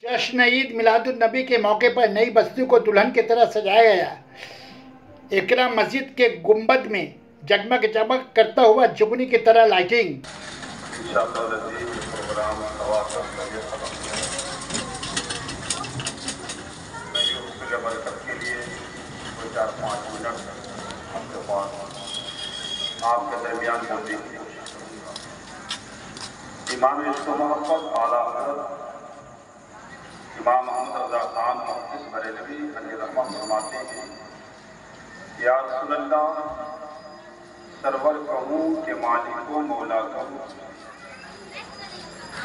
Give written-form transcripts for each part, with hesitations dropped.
जश्न ईद मिलादुन्नबी के मौके पर नई बस्ती को दुल्हन की तरह सजाया गया। इकरा मस्जिद के गुंबद में जगमग जगमग करता हुआ जुगनी की तरह लाइटिंग। आपके दरमियान बोली इमाम इश्क़ मोहब्बत आला हज़रत इमाम मोहम्मद रज़ा खान मुहद्दिस बरेलवी अलैहि रहमत फरमाते हैं, या रसूलल्लाह, सरवर कहूँ के मालिको मौला कहूँ,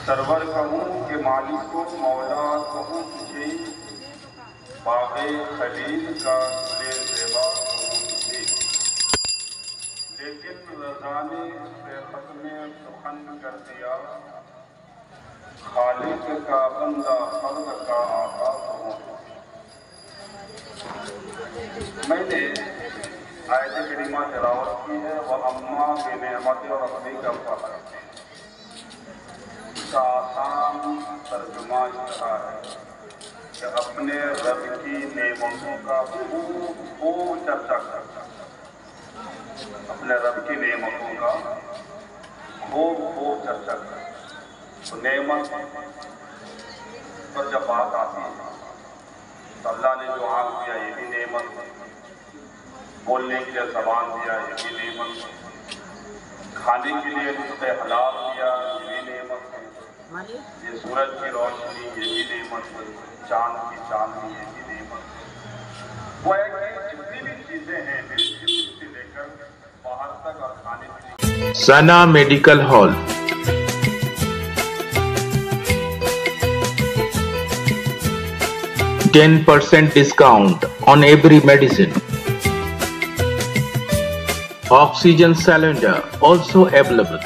सरवर कहूँ के मालिको मौला कहूँ तुझे, बाग़े खलील का गुले ज़ेबा कहूँ तुझे, लेकिन रज़ा ने बेखत में सुखन कर दिया, खालिक का बंदा खल्क़ का आका कहूँ। मैंने आयत करीमा तिलावत की है, वह अम्मा बेनेमत और अपनी का फख्र। इसका आसान तर्जुमा इस तरह है कि अपने रब की नेमतों का खूब चर्चा करता, अपने रब की नेमतों का खूब चर्चा करता। तो नेमत पर जब बात आती है तो अल्लाह ने जो आँख दिया ये भी नेमत, बोलने के लिए ज़बान दिया ये भी नेमत, खाने के लिए रुज़्क़ हलाल दिया ये भी नेमत है, ये सूरज की रोशनी ये भी नेमत है, चाँद की चांदनी ये भी नेमत है। वो है कि जितनी भी चीज़ें हैं से लेकर बाहर तक और खाने पीने। सना medical hall, %10 discount on every medicine. Oxygen cylinder also available.